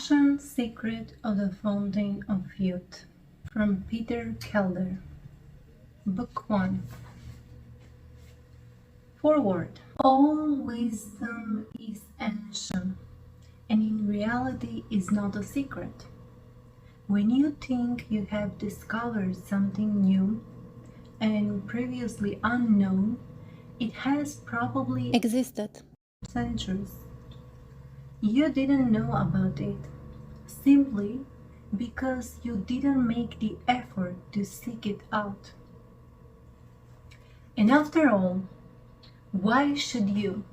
Ancient Secret of the Fountain of Youth from Peter Kelder. Book 1. Forward. All wisdom is ancient, and in reality is not a secret. When you think you have discovered something new and previously unknown, it has probably existed centuries. You didn't know about it simply because you didn't make the effort to seek it out. And after all, why should you?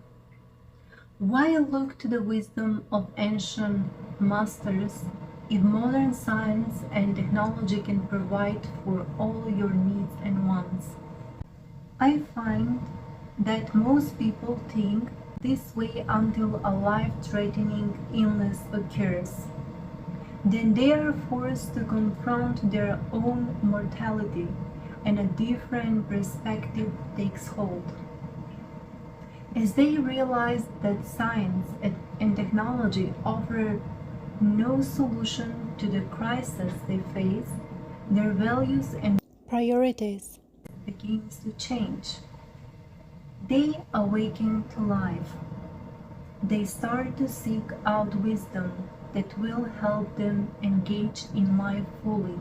Why look to the wisdom of ancient masters if modern science and technology can provide for all your needs and wants? I find that most people think this way until a life-threatening illness occurs. Then they are forced to confront their own mortality, and a different perspective takes hold. As they realize that science and technology offer no solution to the crisis they face, their values and priorities begins to change. They awaken to life. They start to seek out wisdom that will help them engage in life fully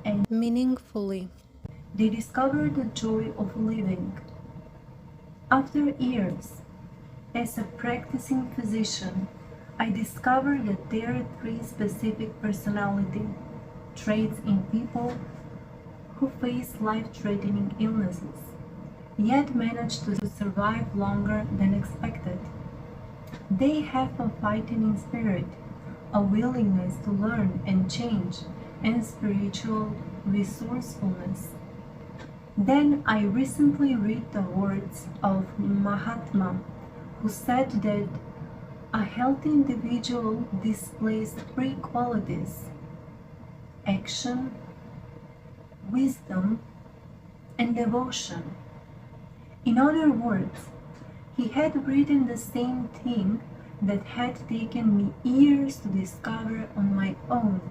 and meaningfully. They discover the joy of living. After years as a practicing physician, I discovered that there are 3 specific personality traits in people who face life-threatening illnesses, yet manage to survive longer than expected. They have a fighting spirit, a willingness to learn and change, and spiritual resourcefulness. Then I recently read the words of Mahatma, who said that a healthy individual displays 3 qualities: action, wisdom, and devotion. In other words, he had written the same thing that had taken me years to discover on my own.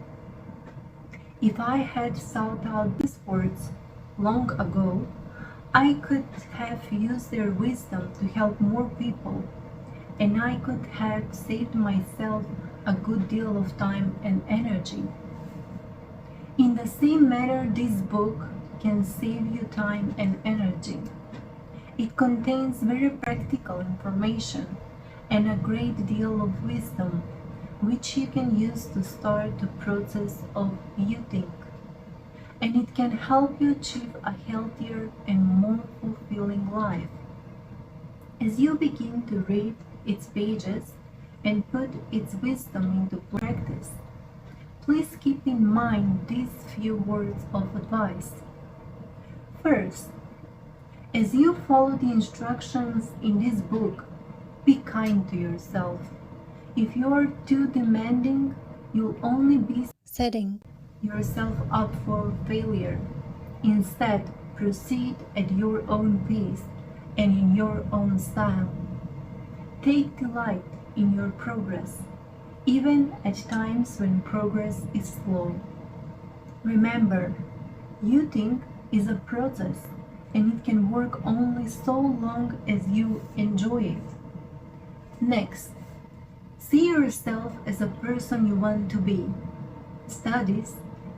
If I had sought out these words long ago, I could have used their wisdom to help more people, and I could have saved myself a good deal of time and energy. In the same manner, this book can save you time and energy. It contains very practical information and a great deal of wisdom, which you can use to start the process of youthing. And it can help you achieve a healthier and more fulfilling life. As you begin to read its pages and put its wisdom into practice, please keep in mind these few words of advice. First, as you follow the instructions in this book, be kind to yourself. If you are too demanding, you'll only be setting yourself up for failure. Instead, proceed at your own pace and in your own style. Take delight in your progress, even at times when progress is slow. Remember, youthing is a process, and it can work only so long as you enjoy it. Next, see yourself as a person you want to be. Studies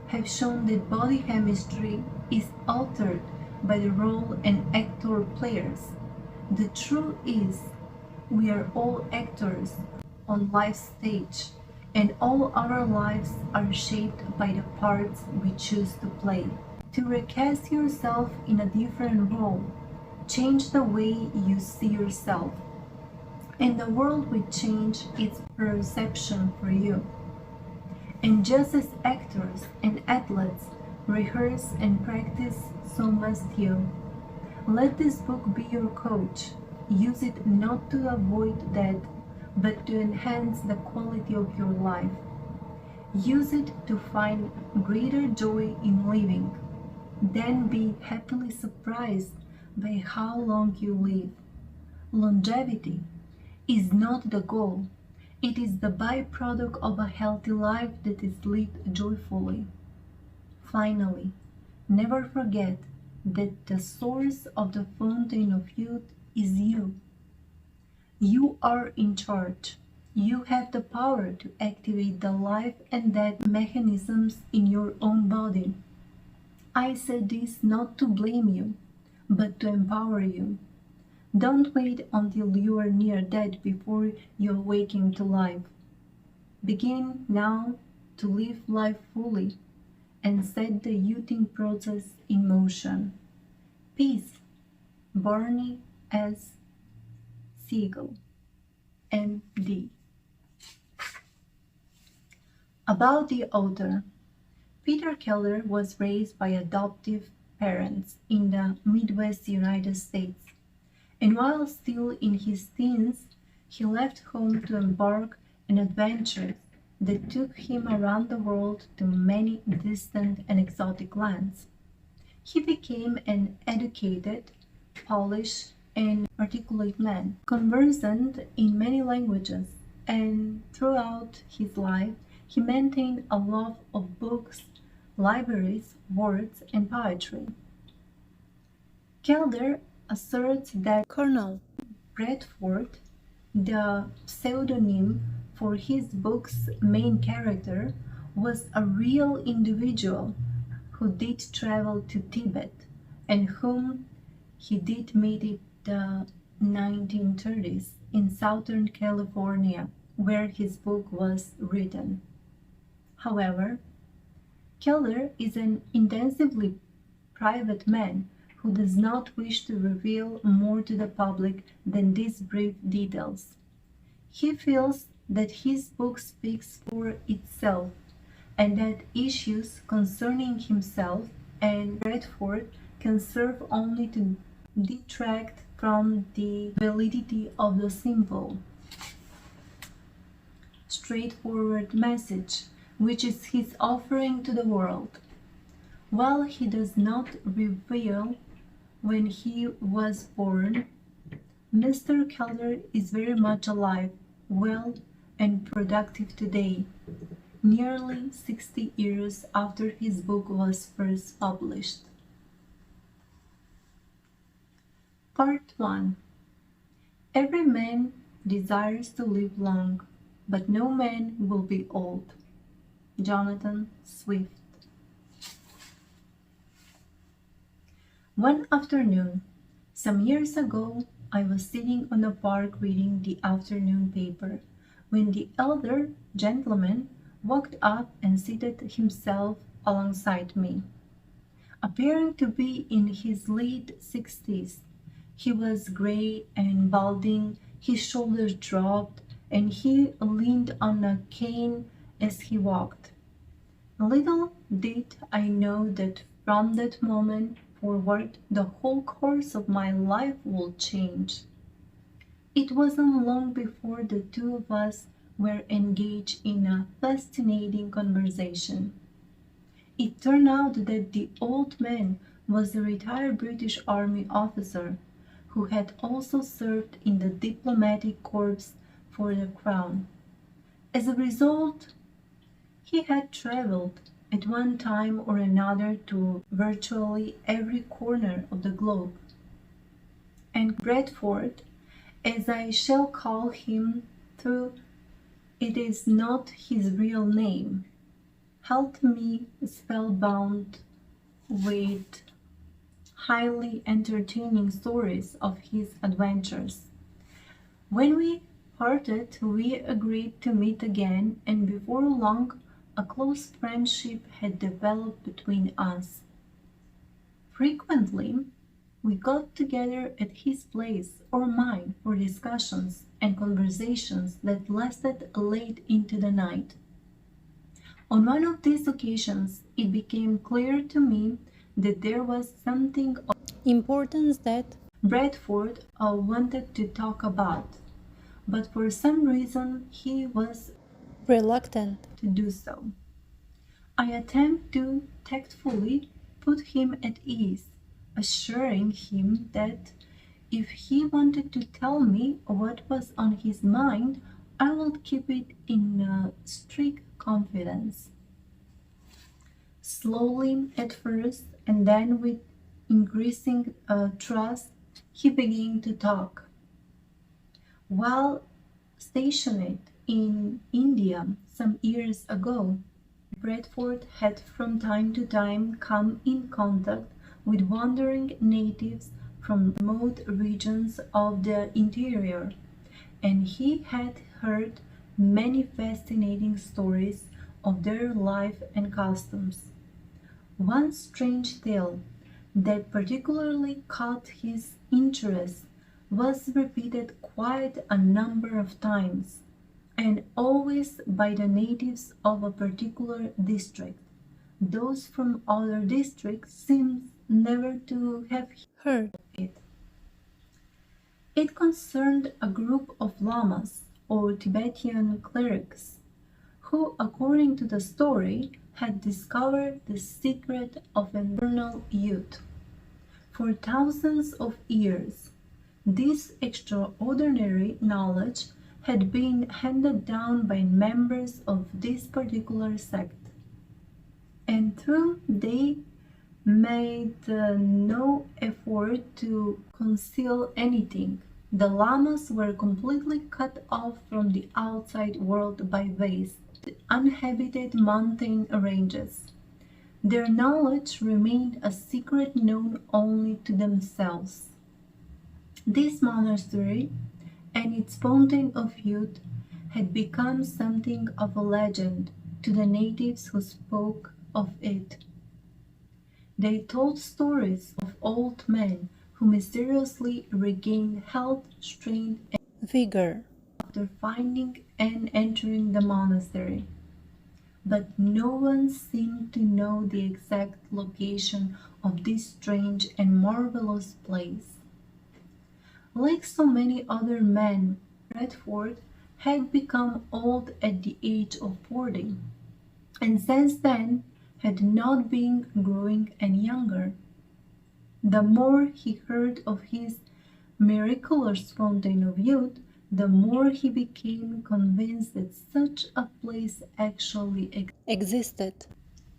have shown that body chemistry is altered by the role an actor plays. The truth is, we are all actors on life's stage, and all our lives are shaped by the parts we choose to play. To recast yourself in a different role, change the way you see yourself, and the world will change its perception for you. And just as actors and athletes rehearse and practice, so must you. Let this book be your coach. Use it not to avoid death, but to enhance the quality of your life. Use it to find greater joy in living. Then be happily surprised by how long you live. Longevity is not the goal, It is the byproduct of a healthy life that is lived joyfully. Finally, never forget that the source of the fountain of youth is you. You are in charge. You have the power to activate the life and death mechanisms in your own body. I say this not to blame you, but to empower you. Don't wait until you are near death before you awaken to life. Begin now to live life fully and set the youthing process in motion. Peace, Barney S. Siegel, M.D. About the author, Peter Kelder was raised by adoptive parents in the Midwest United States, and while still in his teens, he left home to embark on adventures that took him around the world to many distant and exotic lands. He became an educated, polished, and articulate man, conversant in many languages, and throughout his life he maintained a love of books, libraries, words, and poetry. Kelder asserts that Colonel Bradford, the pseudonym for his book's main character, was a real individual who did travel to Tibet and whom he did meet in the 1930s in Southern California, where his book was written. However, Kelder is an intensively private man who does not wish to reveal more to the public than these brief details. He feels that his book speaks for itself and that issues concerning himself and Bradford can serve only to detract from the validity of the simple, straightforward message which is his offering to the world. While he does not reveal when he was born, Mr. Kelder is very much alive, well, and productive today, nearly 60 years after his book was first published. Part 1. Every man desires to live long, but no man will be old. Jonathan Swift. One afternoon, some years ago, I was sitting on a park reading the afternoon paper when the elder gentleman walked up and seated himself alongside me. Appearing to be in his late 60s, he was gray and balding, his shoulders dropped, and he leaned on a cane as he walked. Little did I know that from that moment forward the whole course of my life would change. It wasn't long before the two of us were engaged in a fascinating conversation. It turned out that the old man was a retired British Army officer who had also served in the diplomatic corps for the Crown. As a result, he had traveled at one time or another to virtually every corner of the globe. And Bradford, as I shall call him, though it is not his real name, held me spellbound with highly entertaining stories of his adventures. When we parted, we agreed to meet again, and before long a close friendship had developed between us. Frequently, we got together at his place or mine for discussions and conversations that lasted late into the night. On one of these occasions, it became clear to me that there was something of importance that Bradford wanted to talk about, but for some reason he was reluctant to do so. I attempted to tactfully put him at ease, assuring him that if he wanted to tell me what was on his mind, I will keep it in strict confidence. Slowly at first, and then with increasing trust, he began to talk. While stationed in India some years ago, Bradford had from time to time come in contact with wandering natives from remote regions of the interior, and he had heard many fascinating stories of their life and customs. One strange tale that particularly caught his interest was repeated quite a number of times, and always by the natives of a particular district. Those from other districts seemed never to have heard it. It concerned a group of lamas, or Tibetan clerics, who, according to the story, had discovered the secret of eternal youth. For thousands of years, this extraordinary knowledge had been handed down by members of this particular sect, and though they made no effort to conceal anything, the lamas were completely cut off from the outside world by vast, uninhabited mountain ranges. Their knowledge remained a secret known only to themselves. This monastery and its fountain of youth had become something of a legend to the natives who spoke of it. They told stories of old men who mysteriously regained health, strength, and vigor after finding and entering the monastery. But no one seemed to know the exact location of this strange and marvelous place. Like so many other men, Bradford had become old at the age of 40, and since then had not been growing any younger. The more he heard of his miraculous fountain of youth, the more he became convinced that such a place actually existed.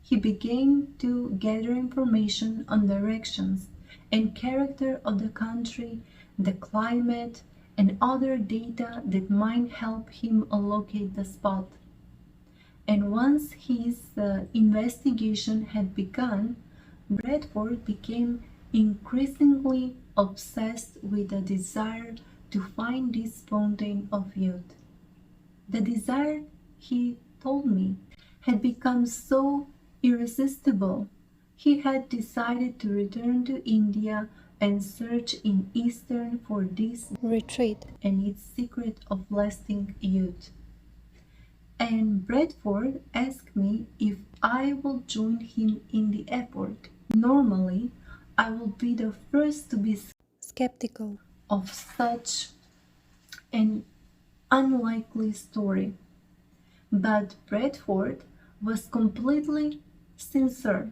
He began to gather information on directions and character of the country, the climate, and other data that might help him locate the spot. And once his investigation had begun, Bradford became increasingly obsessed with the desire to find this fountain of youth. The desire, he told me, had become so irresistible. He had decided to return to India and search in Eastern for this retreat and its secret of lasting youth. And Bradford asked me if I would join him in the effort. Normally, I would be the first to be skeptical of such an unlikely story, but Bradford was completely sincere,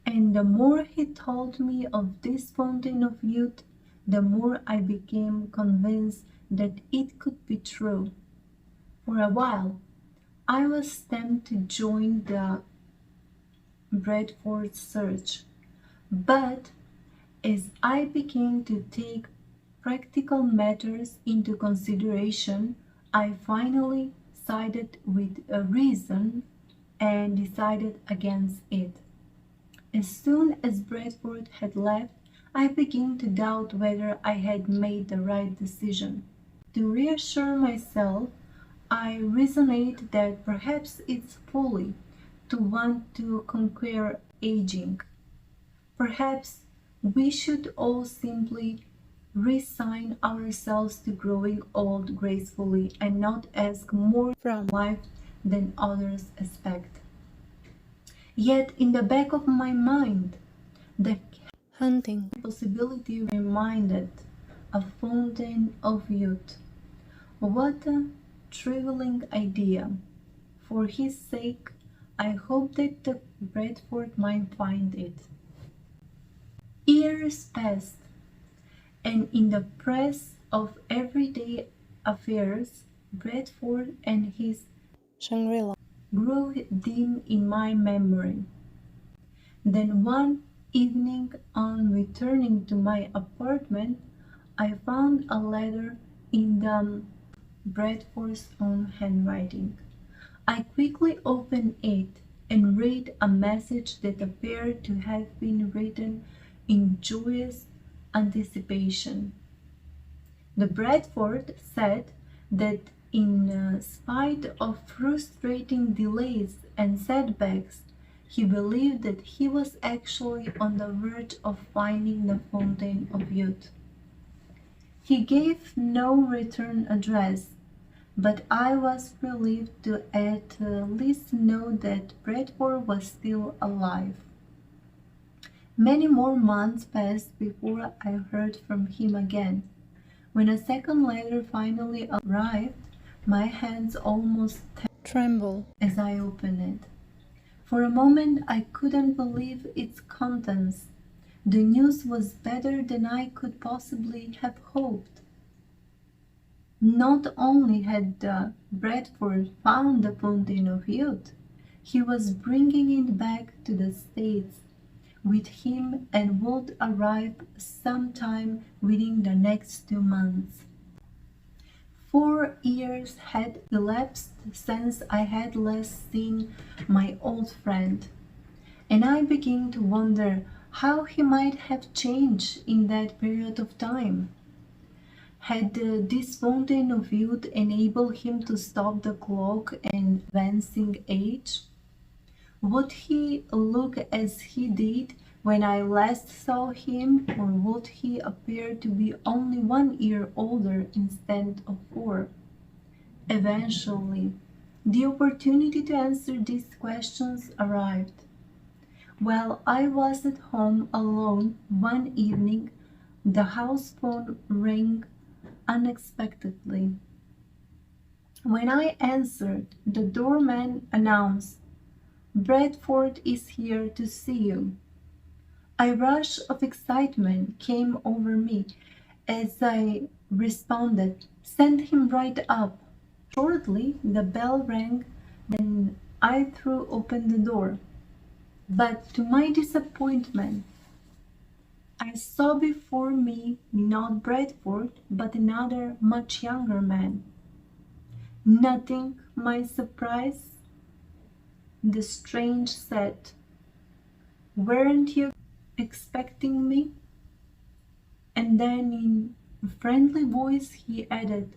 and the more he told me of this fountain of youth, the more I became convinced that it could be true. For a while, I was tempted to join the Bradford search, but as I began to take practical matters into consideration, I finally sided with reason and decided against it. As soon as Bradford had left, I began to doubt whether I had made the right decision. To reassure myself, I reasoned that perhaps it's folly to want to conquer aging. Perhaps we should all simply resign ourselves to growing old gracefully and not ask more from life than others expect. Yet in the back of my mind, the hunting possibility reminded a fountain of youth. What a thrilling idea! For his sake, I hope that the Bradford might find it. Years passed, and in the press of everyday affairs, Bradford and his Shangri-La. grew dim in my memory. Then one evening, on returning to my apartment, I found a letter in the Bradford's own handwriting. I quickly opened it and read a message that appeared to have been written in joyous anticipation. The Bradford said that in spite of frustrating delays and setbacks, he believed that he was actually on the verge of finding the Fountain of Youth. He gave no return address, but I was relieved to at least know that Bradford was still alive. Many more months passed before I heard from him again. When a second letter finally arrived, my hands almost Tremble. as I opened it. For a moment I couldn't believe its contents. The news was better than I could possibly have hoped. Not only had Bradford found the Fountain of Youth, he was bringing it back to the States with him and would arrive sometime within the next 2 months. 4 years had elapsed since I had last seen my old friend, and I began to wonder how he might have changed in that period of time. Had this fountain of youth enabled him to stop the clock and advancing age? Would he look as he did when I last saw him, or would he appear to be only 1 year older instead of 4? Eventually, the opportunity to answer these questions arrived. While I was at home alone one evening, the house phone rang unexpectedly. When I answered, the doorman announced, "Bradford is here to see you." A rush of excitement came over me as I responded, "Send him right up." Shortly, the bell rang and I threw open the door. But to my disappointment, I saw before me not Bradford, but another much younger man. Nothing my surprise, the strange said, "Weren't you expecting me?" And then in a friendly voice he added,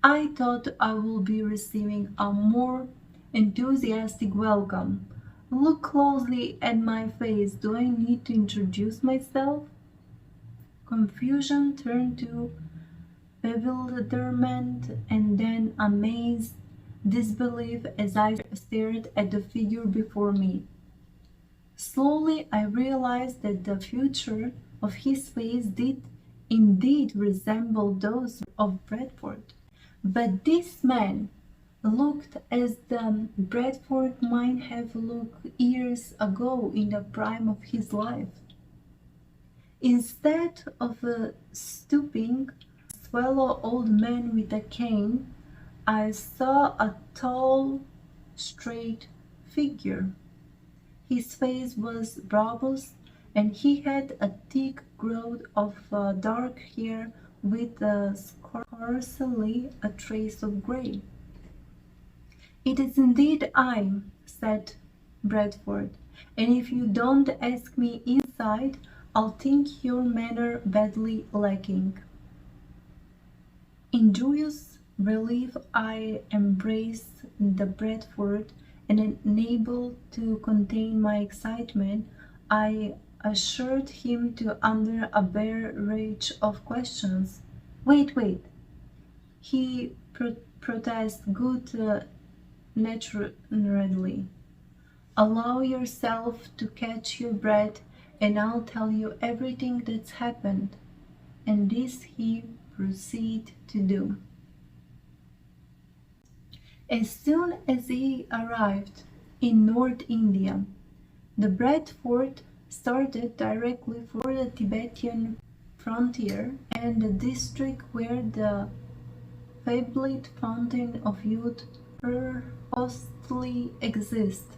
"I thought I would be receiving a more enthusiastic welcome. Look closely at my face. Do I need to introduce myself?" Confusion turned to bewilderment and then amazed disbelief as I stared at the figure before me. Slowly I realized that the features of his face did indeed resemble those of Bradford. But this man looked as the Bradford might have looked years ago in the prime of his life. Instead of a stooping, sallow old man with a cane, I saw a tall, straight figure. His face was robust, and he had a thick growth of dark hair with scarcely a trace of gray. "It is indeed I," said Bradford, "and if you don't ask me inside, I'll think your manner badly lacking." In joyous relief I embraced the Bradford, and unable to contain my excitement, I assured him to under a barrage of questions. Wait," he protested good-naturedly. "Allow yourself to catch your breath, and I'll tell you everything that's happened." And this he proceeded to do. As soon as he arrived in North India, the Bradford started directly for the Tibetan frontier and the district where the fabled fountain of youth purposely exist.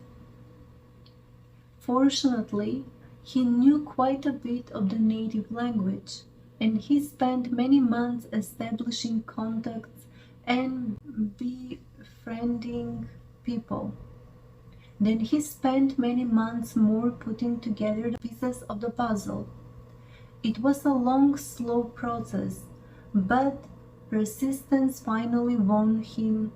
Fortunately, he knew quite a bit of the native language, and he spent many months establishing contacts and befriending people. Then he spent many months more putting together the pieces of the puzzle. It was a long, slow process, but persistence finally won him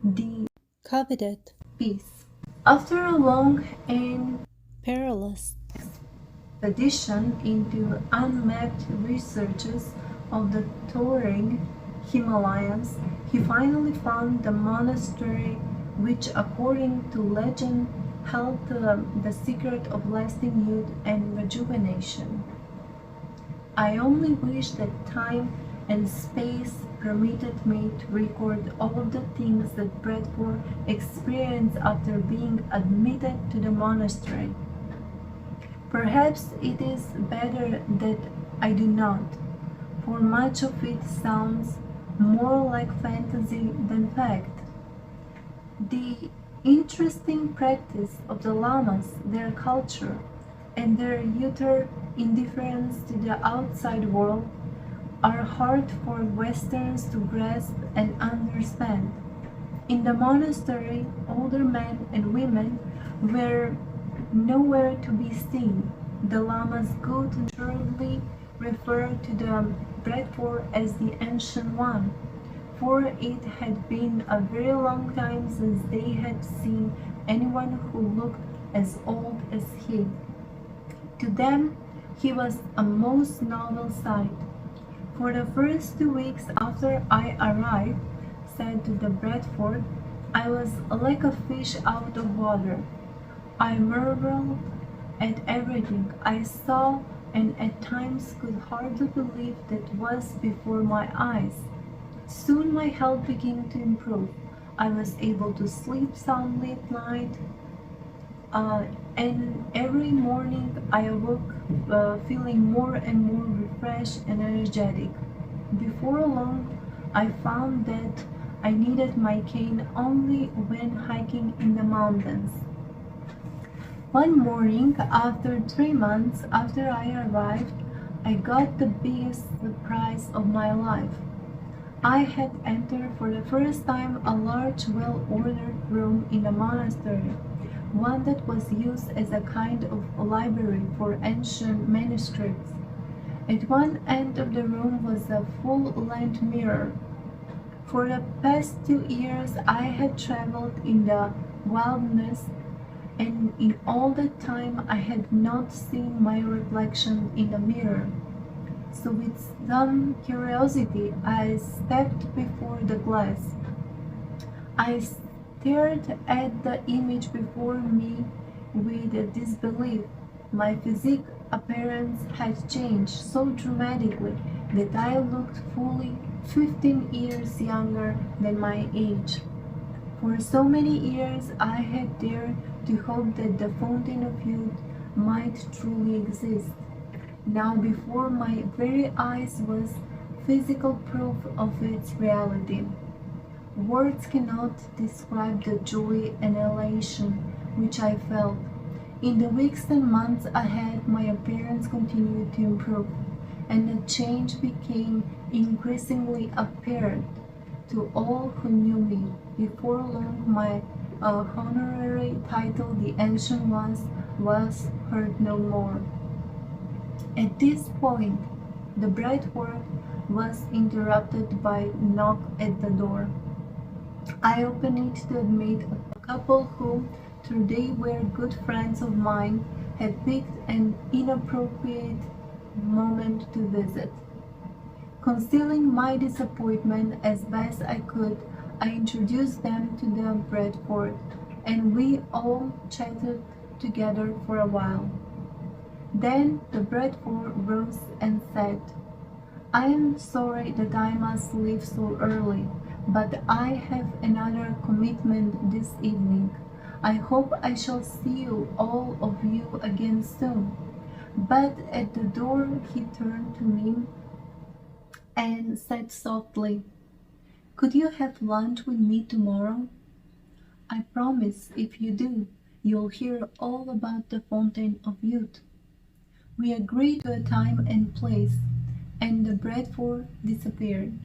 the coveted, peace. After a long and perilous, expedition into unmapped researches of the towering Himalayas, he finally found the monastery which, according to legend, held the secret of lasting youth and rejuvenation. I only wish that time and space permitted me to record all of the things that Bradford experienced after being admitted to the monastery. Perhaps it is better that I do not, for much of it sounds more like fantasy than fact. The interesting practice of the Lamas, their culture, and their utter indifference to the outside world are hard for Westerns to grasp and understand. In the monastery, older men and women were nowhere to be seen. The Lamas good naturally referred to the Bradford as the Ancient One, for it had been a very long time since they had seen anyone who looked as old as he. To them, he was a most novel sight. For the first 2 weeks after I arrived, said to the Bradford, I was like a fish out of water. I marveled at everything I saw and at times could hardly believe that was before my eyes. Soon my health began to improve. I was able to sleep soundly at night, and every morning I awoke feeling more and more refreshed and energetic. Before long, I found that I needed my cane only when hiking in the mountains. One morning, after 3 months after I arrived, I got the biggest surprise of my life. I had entered for the first time a large, well-ordered room in the monastery, one that was used as a kind of library for ancient manuscripts. At one end of the room was a full-length mirror. For the past 2 years I had traveled in the wilderness, and in all that time I had not seen my reflection in the mirror. So with some curiosity I stepped before the glass. I stared at the image before me with disbelief. My physique appearance had changed so dramatically that I looked fully 15 years younger than my age. For so many years I had dared to hope that the fountain of youth might truly exist. Now before my very eyes was physical proof of its reality. Words cannot describe the joy and elation which I felt. In the weeks and months ahead, my appearance continued to improve, and the change became increasingly apparent to all who knew me. Before long, my honorary title, the Ancient Ones, was heard no more. At this point, the Bradford was interrupted by a knock at the door. I opened it to admit a couple who, though they were good friends of mine, had picked an inappropriate moment to visit. Concealing my disappointment as best I could, I introduced them to the Bradford, and we all chatted together for a while. Then the Bradford rose and said, I am sorry that I must leave so early, but I have another commitment this evening. I hope I shall see you, all of you, again soon. But at the door he turned to me and said softly, Could you have lunch with me tomorrow? I promise if you do, you'll hear all about the Fountain of Youth. We agreed to a time and place, and the Bradford disappeared.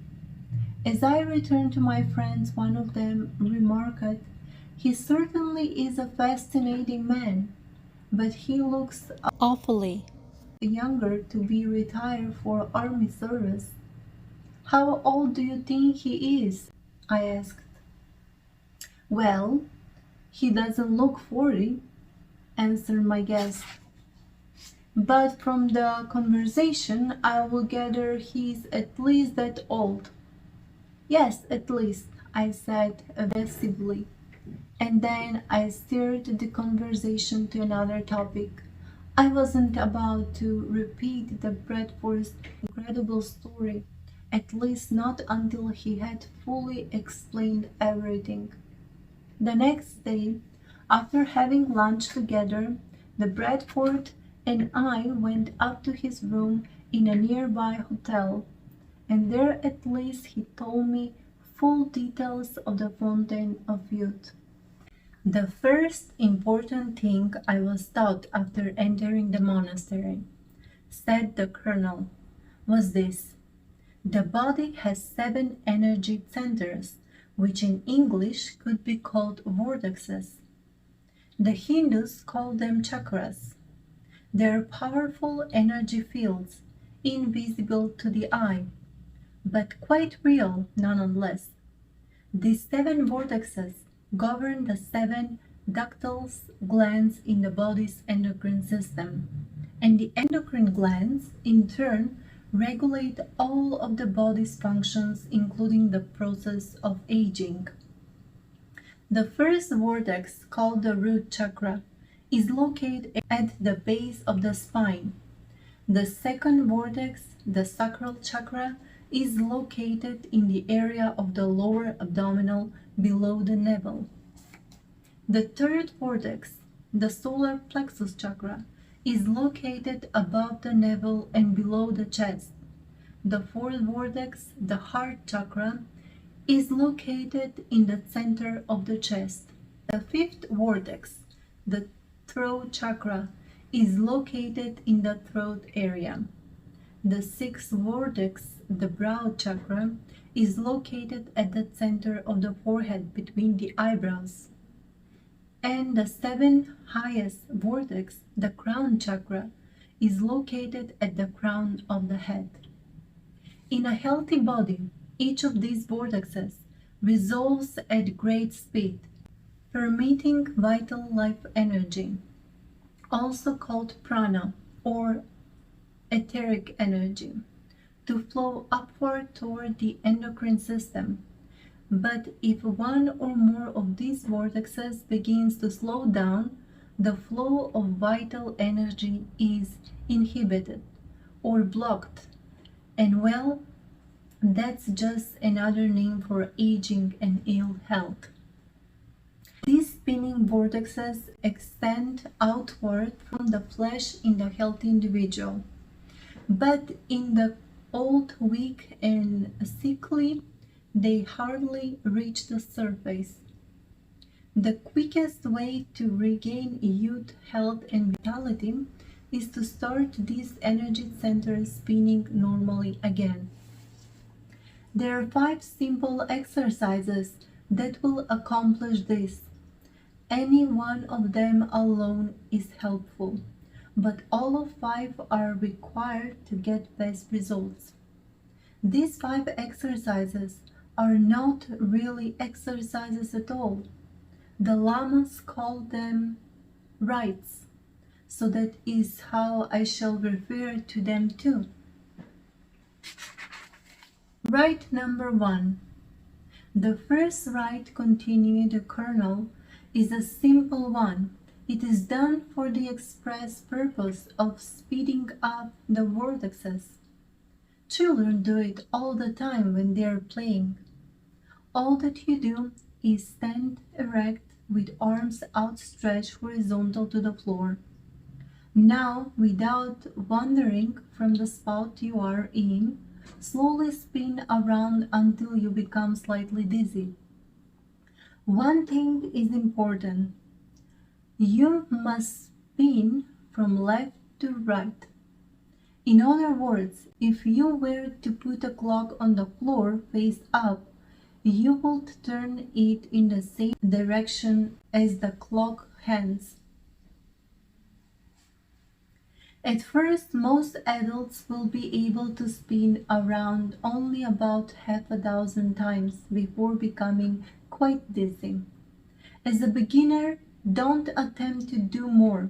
As I returned to my friends, one of them remarked, "He certainly is a fascinating man, but he looks Awfully. younger to be retired for army service." "How old do you think he is?" I asked. "Well, he doesn't look 40, answered my guest. "But from the conversation, I will gather he's at least that old." "Yes, at least," I said evasively, and then I steered the conversation to another topic. I wasn't about to repeat the Bradford's incredible story, at least not until he had fully explained everything. The next day, after having lunch together, the Bradford and I went up to his room in a nearby hotel, and there at least he told me full details of the Fountain of Youth. The first important thing I was taught after entering the monastery, said the colonel, was this: the body has 7 energy centers, which in English could be called vortexes. The Hindus call them chakras. They are powerful energy fields, invisible to the eye, but quite real nonetheless. These 7 vortexes govern the 7 ductal glands in the body's endocrine system, and the endocrine glands, in turn, regulate all of the body's functions, including the process of aging. The first vortex, called the root chakra, is located at the base of the spine. The second vortex, the sacral chakra, is located in the area of the lower abdominal below the navel. The third vortex, the solar plexus chakra, is located above the navel and below the chest. The fourth vortex, the heart chakra, is located in the center of the chest. The fifth vortex, the throat chakra, is located in the throat area. The sixth vortex, the brow chakra, is located at the center of the forehead between the eyebrows. And the seventh highest vortex, the crown chakra, is located at the crown of the head. In a healthy body, each of these vortexes resolves at great speed, permitting vital life energy, also called prana or etheric energy, to flow upward toward the endocrine system. But if one or more of these vortexes begins to slow down, the flow of vital energy is inhibited or blocked, and well, that's just another name for aging and ill health. These spinning vortexes extend outward from the flesh in the healthy individual, but in the old, weak, and sickly, they hardly reach the surface. The quickest way to regain youth, health, and vitality is to start these energy centers spinning normally again. There are 5 simple exercises that will accomplish this. Any one of them alone is helpful, but all of 5 are required to get best results. These 5 exercises are not really exercises at all. The lamas call them rites, so that is how I shall refer to them too. Rite number 1. The first rite, continued the colonel, is a simple one. It is done for the express purpose of speeding up the vortexes. Children do it all the time when they are playing. All that you do is stand erect with arms outstretched horizontal to the floor. Now, without wandering from the spot you are in, Slowly spin around until you become slightly dizzy. One thing is important. You must spin from left to right. In other words, if you were to put a clock on the floor face up, you would turn it in the same direction as the clock hands. At first, most adults will be able to spin around only about half a dozen times before becoming quite dizzy. As a beginner, don't attempt to do more.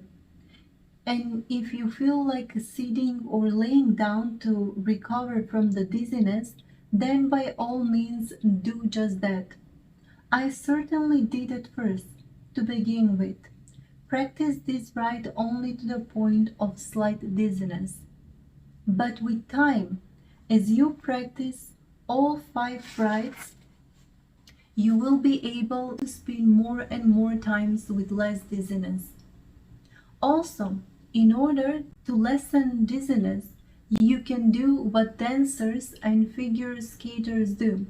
And if you feel like sitting or laying down to recover from the dizziness, then by all means do just that. I certainly did at first, to begin with. Practice this rite only to the point of slight dizziness. But with time, as you practice all 5 rites, you will be able to spin more and more times with less dizziness. Also, in order to lessen dizziness, you can do what dancers and figure skaters do.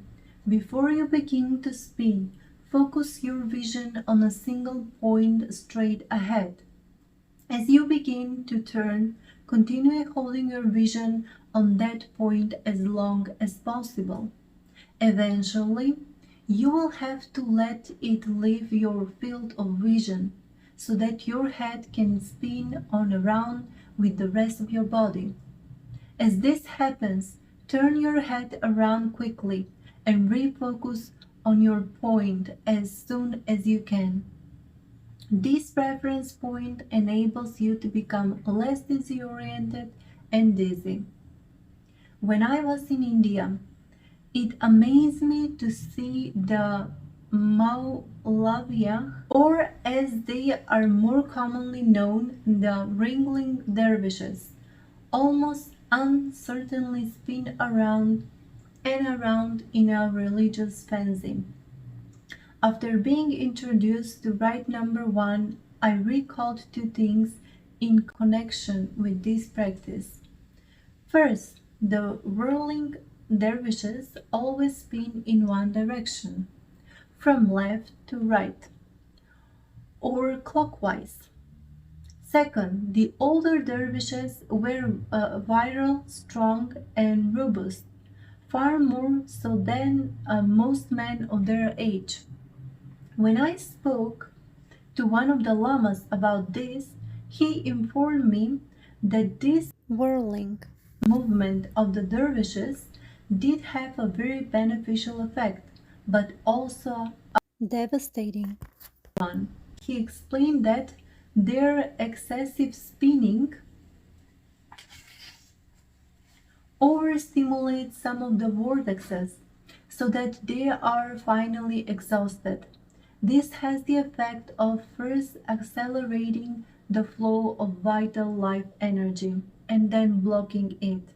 Before you begin to spin, focus your vision on a single point straight ahead. As you begin to turn, continue holding your vision on that point as long as possible. Eventually, you will have to let it leave your field of vision so that your head can spin on around with the rest of your body. As this happens, turn your head around quickly and refocus on your point as soon as you can. This reference point enables you to become less disoriented and dizzy. When I was in India, it amazed me to see the Maulaviya, or as they are more commonly known, the ringling dervishes, almost uncertainly spin around and around in a religious fancy. After being introduced to rite number 1, I recalled 2 things in connection with this practice. First, the whirling dervishes always spin in one direction, from left to right, or clockwise. Second, the older dervishes were virile, strong, and robust, far more so than most men of their age. When I spoke to one of the lamas about this, he informed me that this Whirling. movement of the dervishes did have a very beneficial effect, but also Devastating. one. He explained that their excessive spinning overstimulates some of the vortexes so that they are finally exhausted. This has the effect of first accelerating the flow of vital life energy and then blocking it.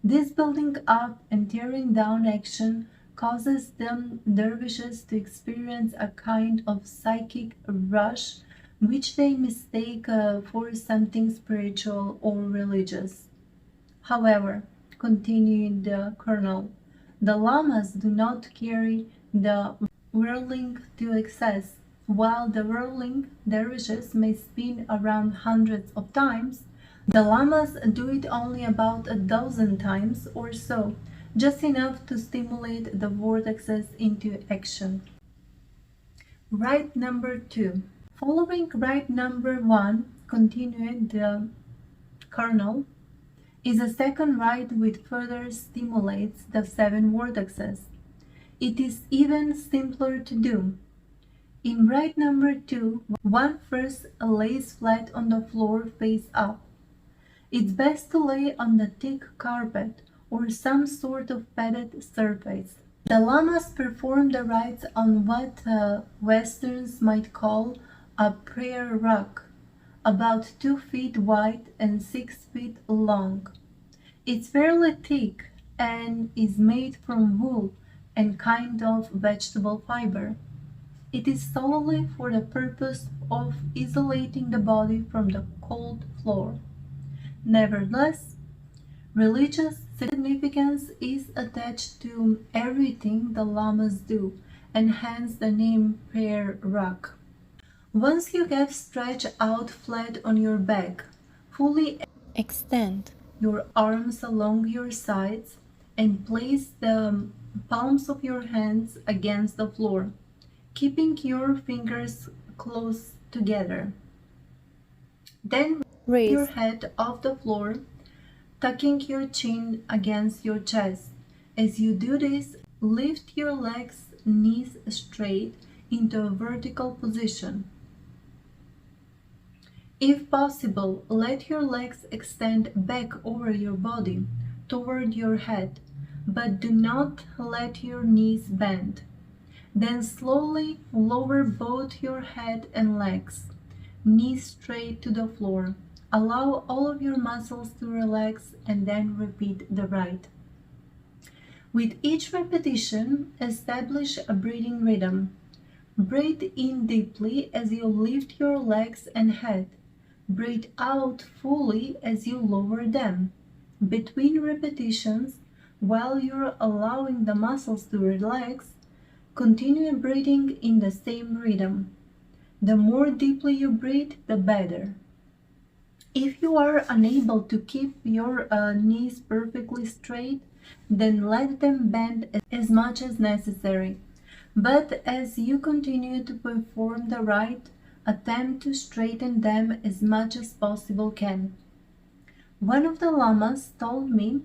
This building up and tearing down action causes them dervishes to experience a kind of psychic rush which they mistake for something spiritual or religious. However, continued the colonel, the lamas do not carry the whirling to excess. While the whirling dervishes may spin around hundreds of times, the lamas do it only about a dozen times or so, just enough to stimulate the vortexes into action. Rite number 2. Following rite number 1, continued the colonel, is a second rite which further stimulates the 7 vortexes. It is even simpler to do. In rite number 2, one first lays flat on the floor face up. It's best to lay on the thick carpet or some sort of padded surface. The lamas perform the rites on what Westerns might call a prayer rug, about 2 feet wide and 6 feet long. It's fairly thick and is made from wool and kind of vegetable fiber. It is solely for the purpose of isolating the body from the cold floor. Nevertheless, religious Significance is attached to everything the lamas do, and hence the name prayer rock. Once you have stretched out flat on your back, fully Extend. your arms along your sides and place the palms of your hands against the floor, keeping your fingers close together. Then raise your Raise. head off the floor, tucking your chin against your chest. As you do this, lift your legs, knees straight into a vertical position. If possible, let your legs extend back over your body toward your head, but do not let your knees bend. Then slowly lower both your head and legs, knees straight to the floor. Allow all of your muscles to relax and then repeat the rite. With each repetition, establish a breathing rhythm. Breathe in deeply as you lift your legs and head. Breathe out fully as you lower them. Between repetitions, while you're allowing the muscles to relax, continue breathing in the same rhythm. The more deeply you breathe, the better. If you are unable to keep your knees perfectly straight, then let them bend as much as necessary. But as you continue to perform the rite, attempt to straighten them as much as possible can. One of the lamas told me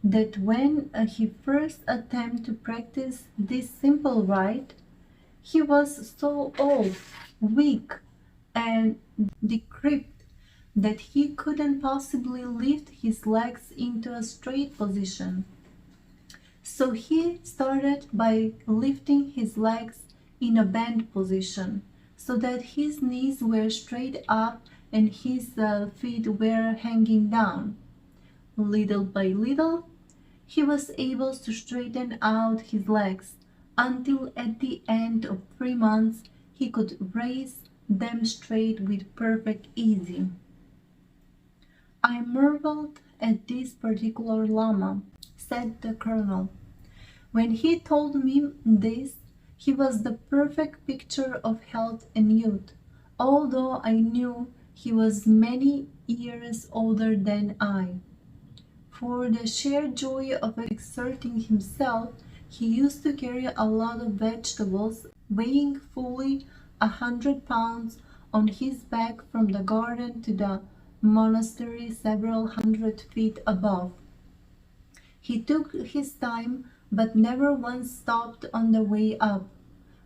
that when he first attempted to practice this simple rite, he was so old, weak, and decrepit that he couldn't possibly lift his legs into a straight position. So he started by lifting his legs in a bent position so that his knees were straight up and his feet were hanging down. Little by little, he was able to straighten out his legs until at the end of 3 months he could raise them straight with perfect ease. I marveled at this particular lama, said the colonel. When he told me this, he was the perfect picture of health and youth, although I knew he was many years older than I. For the sheer joy of exerting himself, he used to carry a lot of vegetables, weighing fully 100 pounds, on his back from the garden to the monastery several hundred feet above. He took his time, but never once stopped on the way up.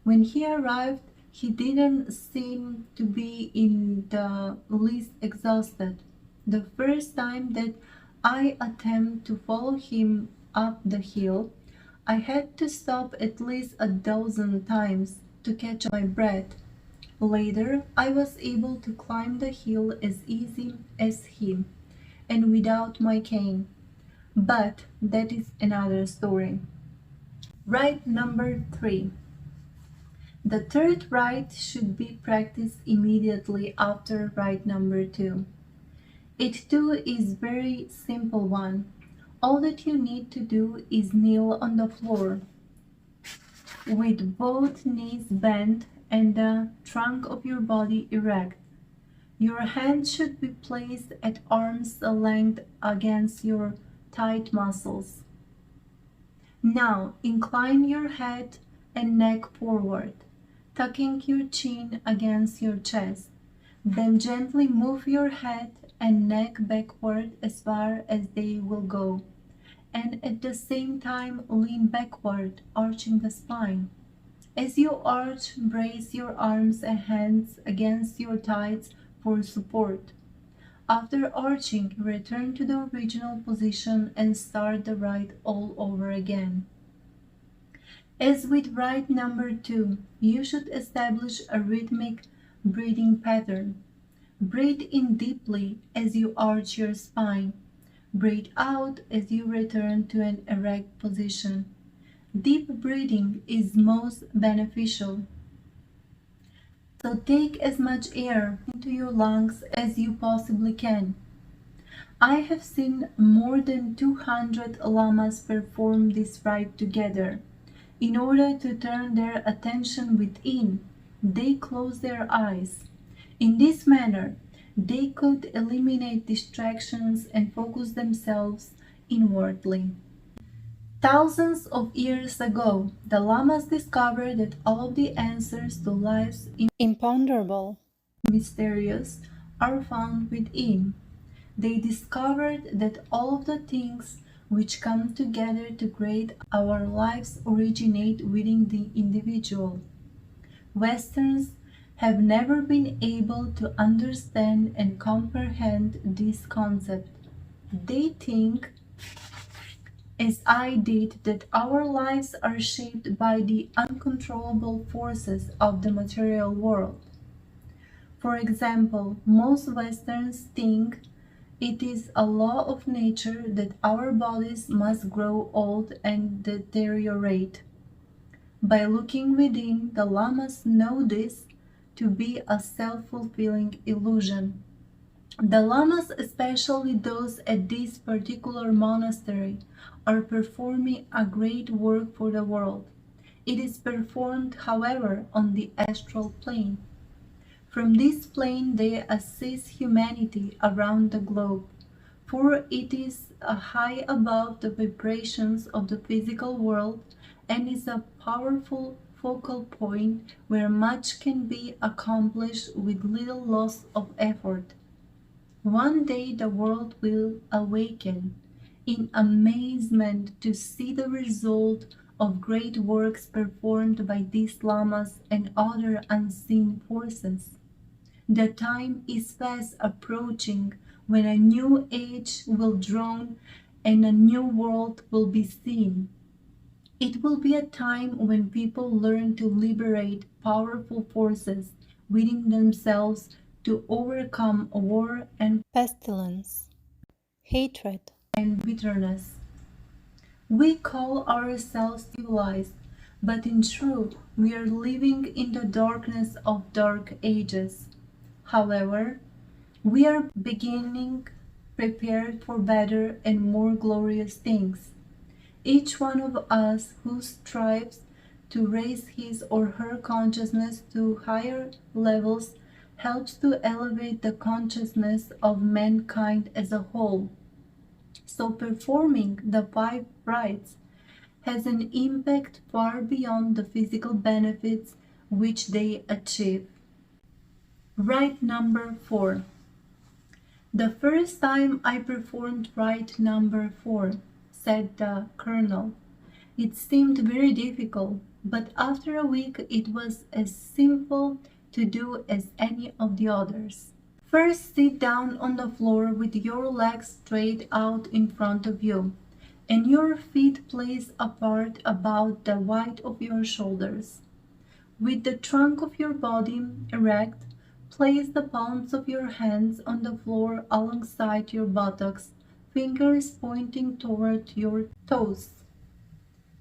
When he arrived, he didn't seem to be in the least exhausted. The first time that I attempted to follow him up the hill, I had to stop at least a dozen times to catch my breath. Later, I was able to climb the hill as easy as he, and without my cane. But that is another story. Rite number 3. The third rite should be practiced immediately after rite number 2. It too is very simple one. All that you need to do is kneel on the floor with both knees bent and the trunk of your body erect. Your hands should be placed at arm's length against your tight muscles. Now incline your head and neck forward, tucking your chin against your chest. Then gently move your head and neck backward as far as they will go, and at the same time lean backward, arching the spine. As you arch, brace your arms and hands against your thighs for support. After arching, return to the original position and start the rite all over again. As with rite number 2, you should establish a rhythmic breathing pattern. Breathe in deeply as you arch your spine. Breathe out as you return to an erect position. Deep breathing is most beneficial. So take as much air into your lungs as you possibly can. I have seen more than 200 lamas perform this rite together. In order to turn their attention within, they close their eyes. In this manner, they could eliminate distractions and focus themselves inwardly. Thousands of years ago, the lamas discovered that all of the answers to life's Imponderable. mysterious are found within. They discovered that all of the things which come together to create our lives originate within the individual. Westerns have never been able to understand and comprehend this concept. They think, as I did, that our lives are shaped by the uncontrollable forces of the material world. For example, most Westerns think it is a law of nature that our bodies must grow old and deteriorate. By looking within, the lamas know this to be a self-fulfilling illusion. The lamas, especially those at this particular monastery, are performing a great work for the world. It is performed, however, on the astral plane. From this plane they assist humanity around the globe, for it is high above the vibrations of the physical world and is a powerful focal point where much can be accomplished with little loss of effort. One day the world will awaken in amazement to see the result of great works performed by these lamas and other unseen forces. The time is fast approaching when a new age will dawn and a new world will be seen. It will be a time when people learn to liberate powerful forces within themselves to overcome war and Pestilence. Hatred. bitterness. We call ourselves civilized, but in truth we are living in the darkness of dark ages. However, we are beginning prepared for better and more glorious things. Each one of us who strives to raise his or her consciousness to higher levels helps to elevate the consciousness of mankind as a whole. So performing the five rites has an impact far beyond the physical benefits which they achieve. Rite number 4. The first time I performed rite number 4, said the colonel, it seemed very difficult, but after a week it was as simple to do as any of the others. First, sit down on the floor with your legs straight out in front of you, and your feet placed apart about the width of your shoulders. With the trunk of your body erect, place the palms of your hands on the floor alongside your buttocks, fingers pointing toward your toes.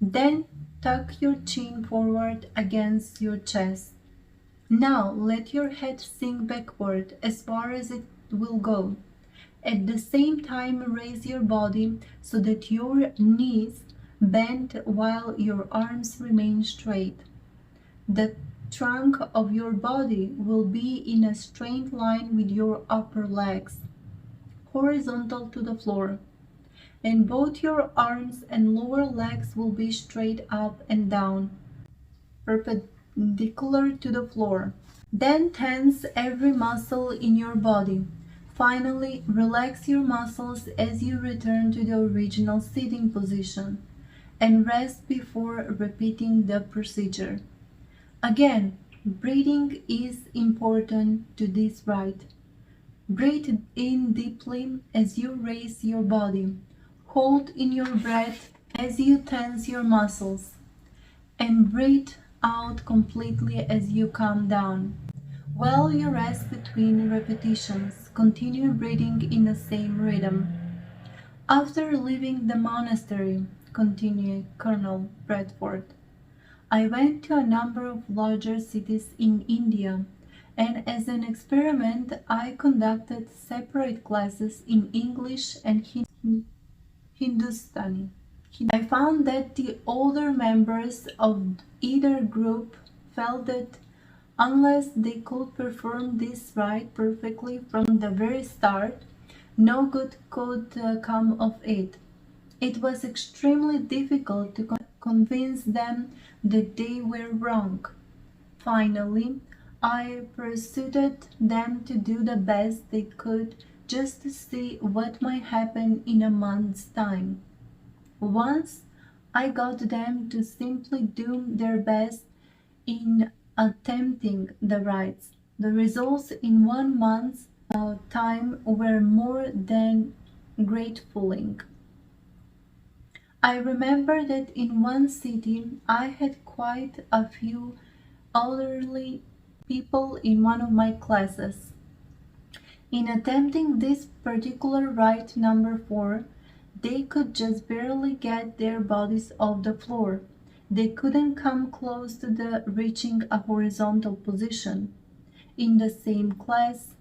Then tuck your chin forward against your chest. Now let your head sink backward as far as it will go. At the same time, raise your body so that your knees bend while your arms remain straight. The trunk of your body will be in a straight line with your upper legs, horizontal to the floor, and both your arms and lower legs will be straight up and down, perpendicular to the floor. Then tense every muscle in your body. Finally, relax your muscles as you return to the original sitting position and rest before repeating the procedure. Again, breathing is important to this rite. Breathe in deeply as you raise your body. Hold in your breath as you tense your muscles, and breathe out completely as you calm down. While you rest between repetitions, continue breathing in the same rhythm. After leaving the monastery, continued Colonel Bradford, I went to a number of larger cities in India and as an experiment, I conducted separate classes in English and Hindustani. I found that the older members of either group felt that unless they could perform this rite perfectly from the very start, no good could come of it. It was extremely difficult to convince them that they were wrong. Finally, I persuaded them to do the best they could just to see what might happen in a month's time. Once I got them to simply do their best in attempting the rites. The results in 1 month's time were more than gratefulling. I remember that in one city I had quite a few elderly people in one of my classes. In attempting this particular rite number 4, they could just barely get their bodies off the floor. They couldn't come close to the reaching a horizontal position. In the same class,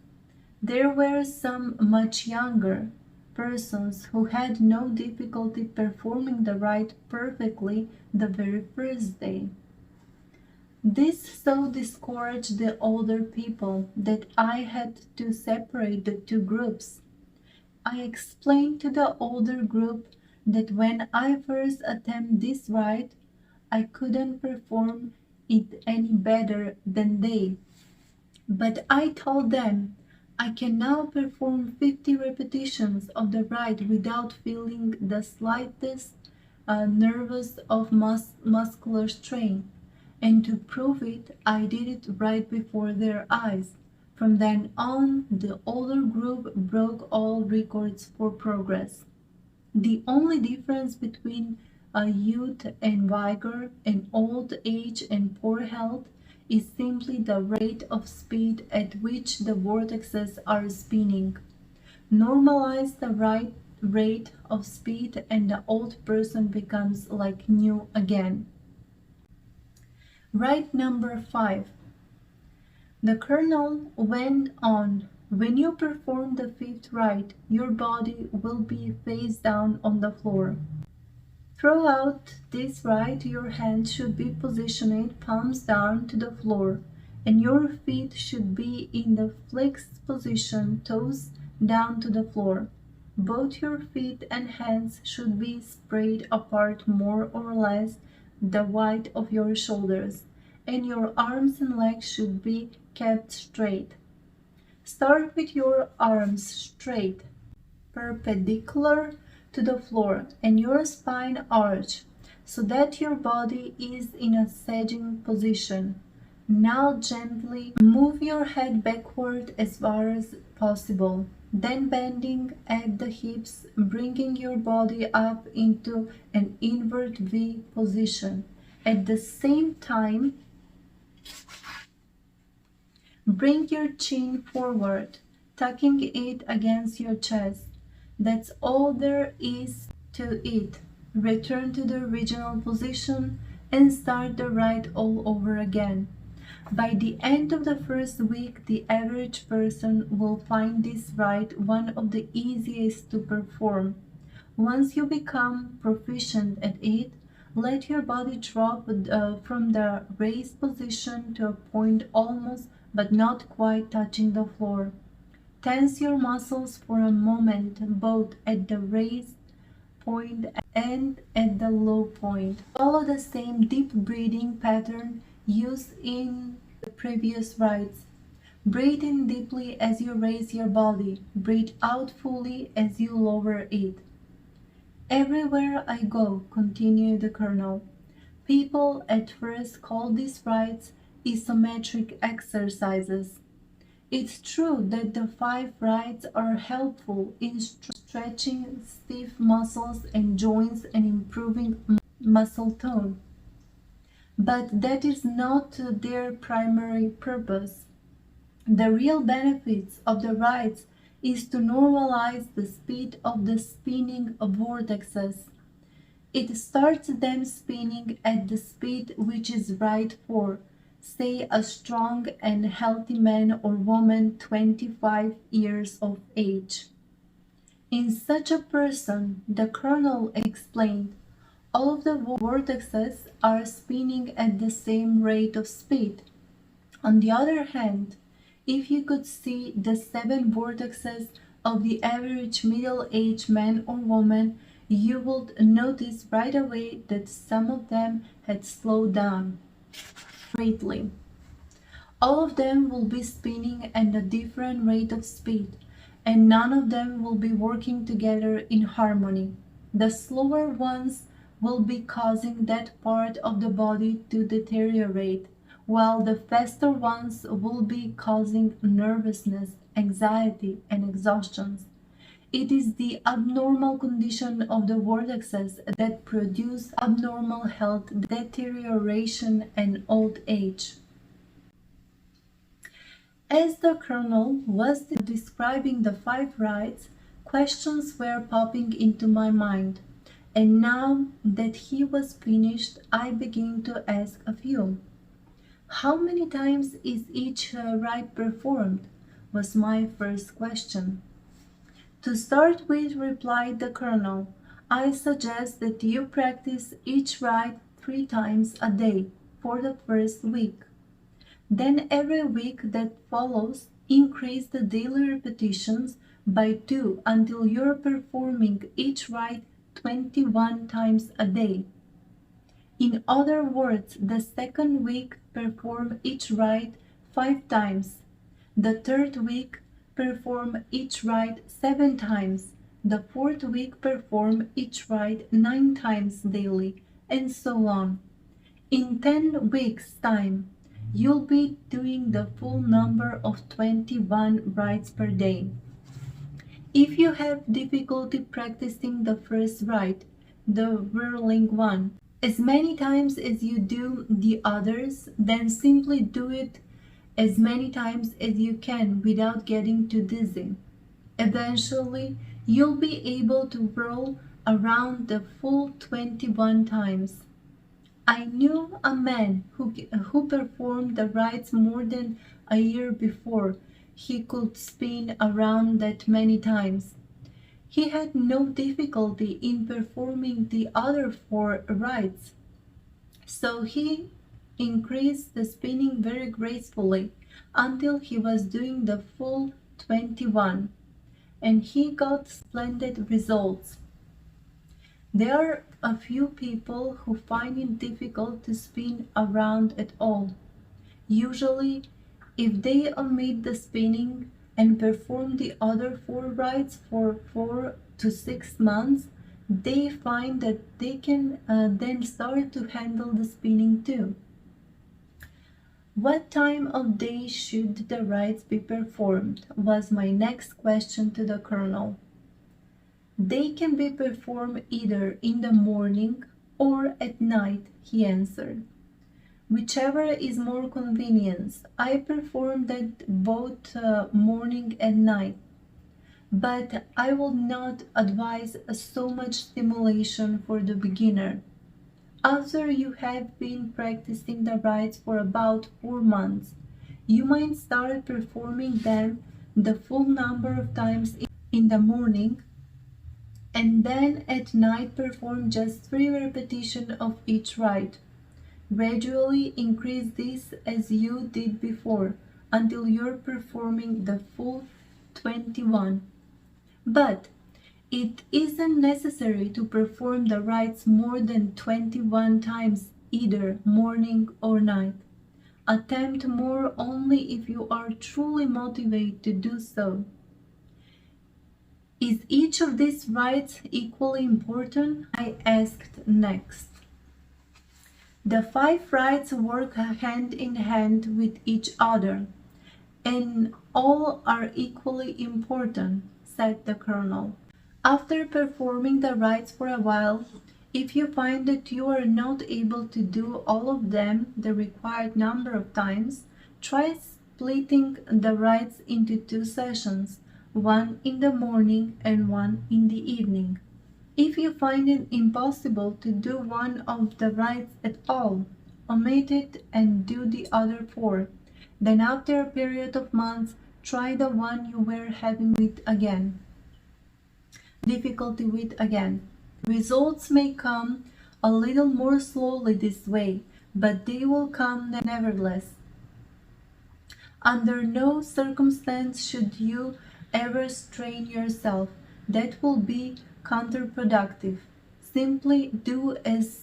there were some much younger persons who had no difficulty performing the rite perfectly the very first day. This so discouraged the older people that I had to separate the two groups. I explained to the older group that when I first attempted this rite, I couldn't perform it any better than they. But I told them I can now perform 50 repetitions of the rite without feeling the slightest nervous of muscular strain. And to prove it, I did it right before their eyes. From then on, the older group broke all records for progress. The only difference between youth and vigor and old age and poor health is simply the rate of speed at which the vortexes are spinning. Normalize the right rate of speed and the old person becomes like new again. Rite number 5. The colonel went on. When you perform the 5th rite, your body will be face down on the floor. Throughout this rite, your hands should be positioned palms down to the floor, and your feet should be in the flexed position, toes down to the floor. Both your feet and hands should be spread apart more or less the width of your shoulders, and your arms and legs should be kept straight. Start with your arms straight, perpendicular to the floor, and your spine arch, so that your body is in a sagging position. Now gently move your head backward as far as possible, then bending at the hips, bringing your body up into an invert V position. At the same time, bring your chin forward, tucking it against your chest. That's all there is to it. Return to the original position and start the rite all over again. By the end of the first week, the average person will find this rite one of the easiest to perform. Once you become proficient at it, let your body drop from the raised position to a point almost but not quite touching the floor. Tense your muscles for a moment, both at the raised point and at the low point. Follow the same deep breathing pattern used in the previous rites. Breathe in deeply as you raise your body. Breathe out fully as you lower it. Everywhere I go, continued the colonel, people at first call these rites isometric exercises. It's true that the 5 rites are helpful in stretching stiff muscles and joints and improving muscle tone, but that is not their primary purpose. The real benefits of the rites is to normalize the speed of the spinning vortexes. It starts them spinning at the speed which is right for say a strong and healthy man or woman 25 years of age. In such a person, the colonel explained, all of the vortexes are spinning at the same rate of speed. On the other hand, if you could see the 7 vortexes of the average middle-aged man or woman, you would notice right away that some of them had slowed down greatly. All of them will be spinning at a different rate of speed, and none of them will be working together in harmony. The slower ones will be causing that part of the body to deteriorate, while the faster ones will be causing nervousness, anxiety, and exhaustion. It is the abnormal condition of the vortexes that produce abnormal health deterioration and old age. As the colonel was describing the 5 rites, questions were popping into my mind, and now that he was finished, I began to ask a few. How many times is each rite performed? Was my first question. To start with, replied the colonel, I suggest that you practice each rite 3 times a day for the first week. Then every week that follows, increase the daily repetitions by 2 until you're performing each rite 21 times a day. In other words, the second week perform each rite 5 times. The third week perform each rite 7 times. The fourth week perform each rite 9 times daily, and so on. In 10 weeks' time, you'll be doing the full number of 21 rites per day. If you have difficulty practicing the first rite, the whirling one, as many times as you do the others, then simply do it as many times as you can without getting too dizzy. Eventually, you'll be able to whirl around the full 21 times. I knew a man who performed the rites more than a year before he could spin around that many times. He had no difficulty in performing the other 4 rites, so he increased the spinning very gracefully until he was doing the full 21, and he got splendid results. There are a few people who find it difficult to spin around at all. Usually, if they omit the spinning and perform the other 4 rites for 4 to 6 months, they find that they can then start to handle the spinning too. What time of day should the rites be performed? Was my next question to the colonel. They can be performed either in the morning or at night, he answered. Whichever is more convenient. I perform that both morning and night, but I would not advise so much stimulation for the beginner. After you have been practicing the rites for about 4 months, you might start performing them the full number of times in the morning, and then at night perform just 3 repetitions of each rite. Gradually increase this as you did before until you're performing the full 21. But it isn't necessary to perform the rites more than 21 times either morning or night. Attempt more only if you are truly motivated to do so. Is each of these rites equally important? I asked next. The 5 rites work hand in hand with each other, and all are equally important, said the colonel. After performing the rites for a while, if you find that you are not able to do all of them the required number of times, try splitting the rites into 2 sessions, one in the morning and one in the evening. If you find it impossible to do one of the rites at all, omit it and do the other 4. Then after a period of months, try the one you were having difficulty with again. Results may come a little more slowly this way, but they will come nevertheless. Under no circumstance should you ever strain yourself. That will be counterproductive. Simply do as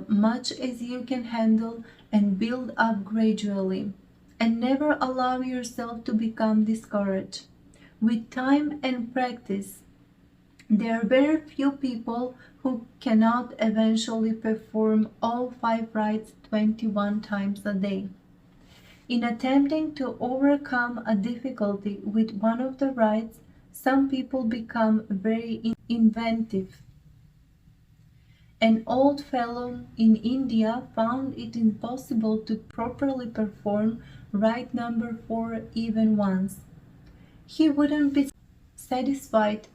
much as you can handle and build up gradually. And never allow yourself to become discouraged. With time and practice, there are very few people who cannot eventually perform all 5 rites 21 times a day. In attempting to overcome a difficulty with one of the rites, some people become very inventive. An old fellow in India found it impossible to properly perform rite number 4 even once. He wouldn't be satisfied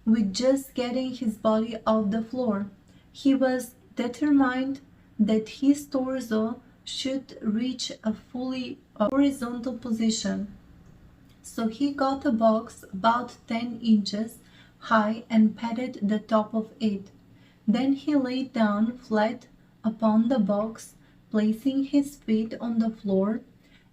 with just getting his body off the floor. He was determined that his torso should reach a fully horizontal position. So he got a box about 10 inches high and patted the top of it. Then he lay down flat upon the box, placing his feet on the floor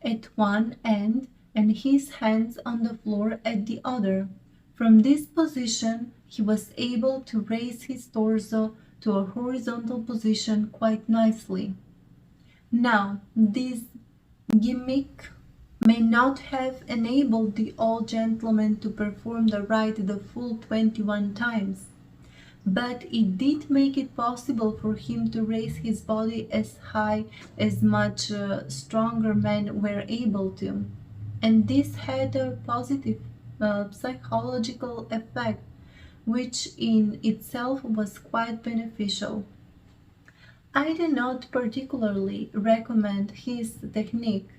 at one end and his hands on the floor at the other. From this position, he was able to raise his torso to a horizontal position quite nicely. Now, this gimmick may not have enabled the old gentleman to perform the rite the full 21 times, but it did make it possible for him to raise his body as high as much stronger men were able to. And this had a positive psychological effect, which in itself was quite beneficial. I do not particularly recommend his technique,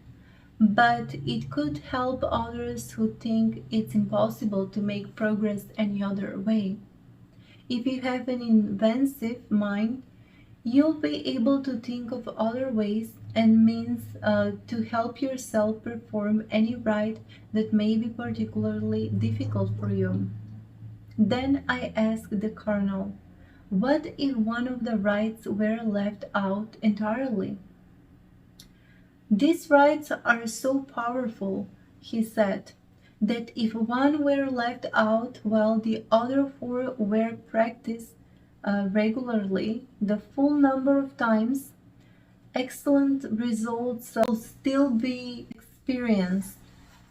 but it could help others who think it's impossible to make progress any other way. If you have an inventive mind, you'll be able to think of other ways and means to help yourself perform any rite that may be particularly difficult for you. Then I asked the colonel, what if one of the rites were left out entirely? These rites are so powerful, he said, that if one were left out while the other 4 were practiced regularly, the full number of times, excellent results will still be experienced.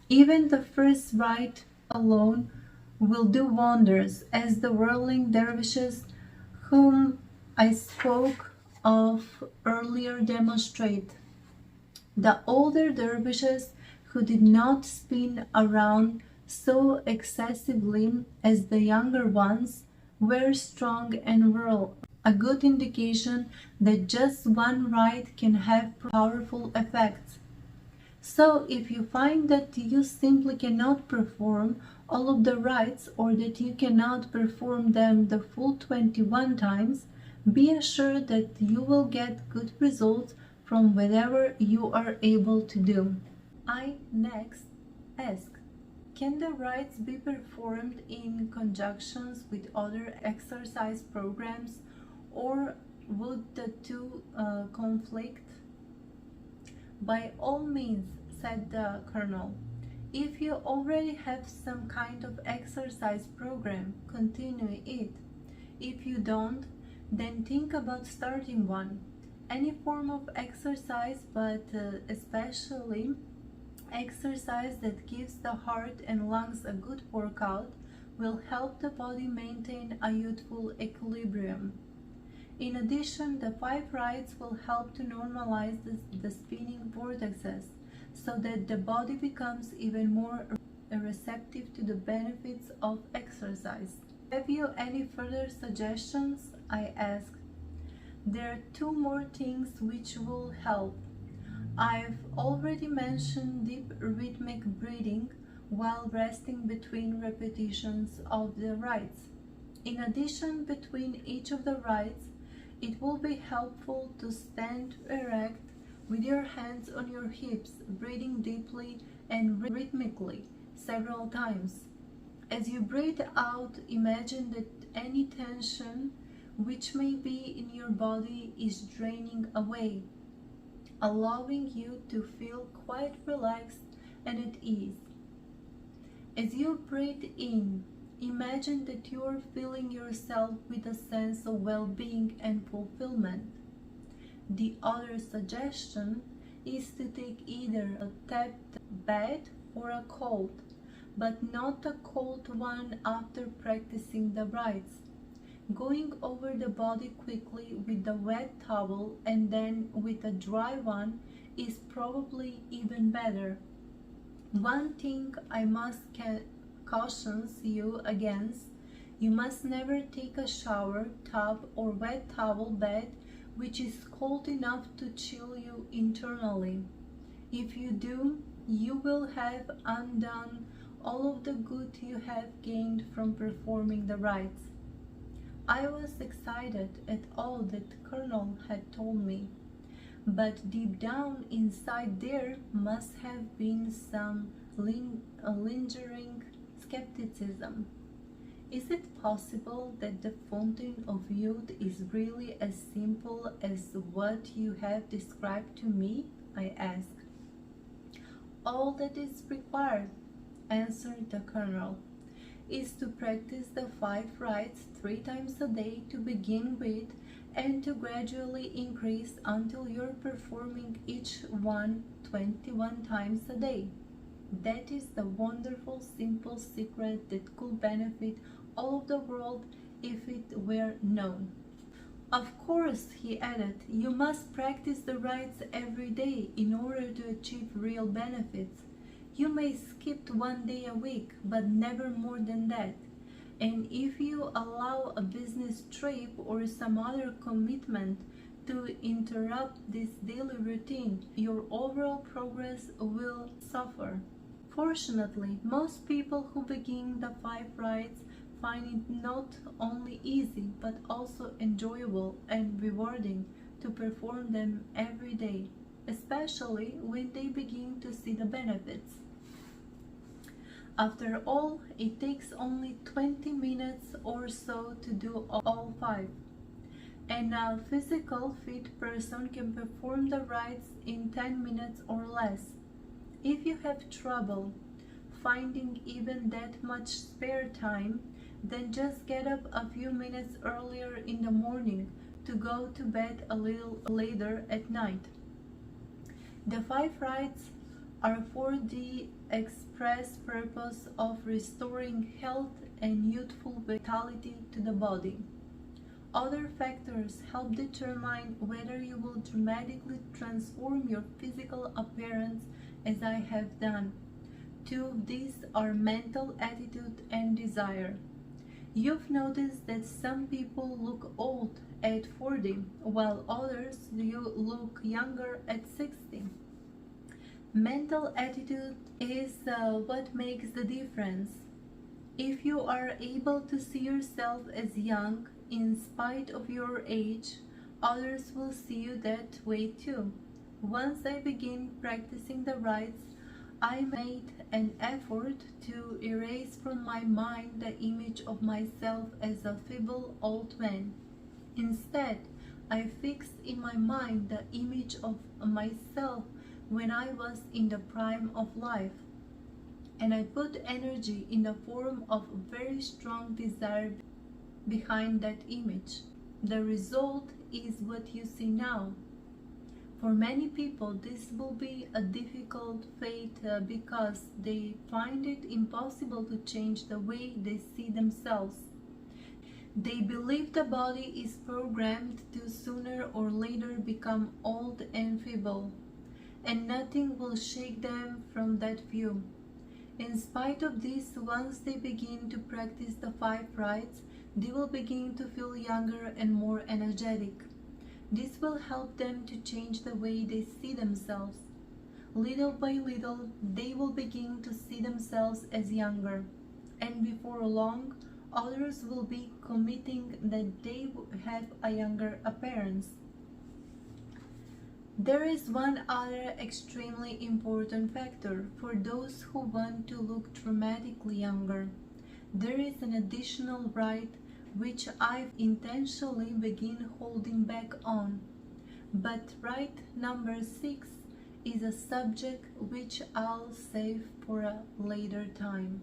Even the first rite alone will do wonders, as the whirling dervishes whom I spoke of earlier demonstrate. The older dervishes who did not spin around so excessively as the younger ones were strong and virile, a good indication that just one rite can have powerful effects. So if you find that you simply cannot perform all of the rites or that you cannot perform them the full 21 times, be assured that you will get good results from whatever you are able to do. I next asked, can the rites be performed in conjunctions with other exercise programs, or would the two conflict? By all means, said the colonel. If you already have some kind of exercise program, continue it. If you don't, then think about starting one. Any form of exercise, but especially exercise that gives the heart and lungs a good workout, will help the body maintain a youthful equilibrium. In addition, the 5 rites will help to normalize the spinning vortexes, so that the body becomes even more receptive to the benefits of exercise. Have you any further suggestions? I asked. There are 2 more things which will help. I've already mentioned deep rhythmic breathing while resting between repetitions of the rites. In addition, between each of the rites, it will be helpful to stand erect with your hands on your hips, breathing deeply and rhythmically several times. As you breathe out, imagine that any tension which may be in your body is draining away, allowing you to feel quite relaxed and at ease. As you breathe in, imagine that you are filling yourself with a sense of well-being and fulfillment. The other suggestion is to take either a tapped bath or a cold, but not a cold one after practicing the rites. Going over the body quickly with a wet towel and then with a dry one is probably even better. One thing I must caution you against: you must never take a shower, tub, or wet towel bath which is cold enough to chill you internally. If you do, you will have undone all of the good you have gained from performing the rites. I was excited at all that the Colonel had told me, but deep down inside there must have been some lingering skepticism. Is it possible that the fountain of youth is really as simple as what you have described to me? I asked. All that is required, answered the Colonel, is to practice the 5 rites 3 times a day to begin with, and to gradually increase until you're performing each one 21 times a day. That is the wonderful simple secret that could benefit all of the world if it were known. Of course, he added, you must practice the rites every day in order to achieve real benefits. You may skip 1 day a week, but never more than that. And if you allow a business trip or some other commitment to interrupt this daily routine, your overall progress will suffer. Fortunately, most people who begin the 5 rites find it not only easy but also enjoyable and rewarding to perform them every day, especially when they begin to see the benefits. After all, it takes only 20 minutes or so to do all 5, and a physical fit person can perform the rites in 10 minutes or less. If you have trouble finding even that much spare time, then just get up a few minutes earlier in the morning to go to bed a little later at night. The 5 rites are for the express purpose of restoring health and youthful vitality to the body. Other factors help determine whether you will dramatically transform your physical appearance, as I have done. 2 of these are mental attitude and desire. You've noticed that some people look old at 40, while others look younger at 60. Mental attitude is what makes the difference. If you are able to see yourself as young in spite of your age, others will see you that way too. Once I began practicing the rites, I made an effort to erase from my mind the image of myself as a feeble old man. Instead, I fixed in my mind the image of myself when I was in the prime of life, and I put energy in the form of a very strong desire behind that image. The result is what you see now. For many people, this will be a difficult fate because they find it impossible to change the way they see themselves. They believe the body is programmed to sooner or later become old and feeble, and nothing will shake them from that view. In spite of this, once they begin to practice the 5 rites, they will begin to feel younger and more energetic. This will help them to change the way they see themselves. Little by little, they will begin to see themselves as younger, and before long, others will be committing that they have a younger appearance. There is one other extremely important factor for those who want to look dramatically younger. There is an additional rite which I've intentionally begin holding back on. But rite number 6 is a subject which I'll save for a later time.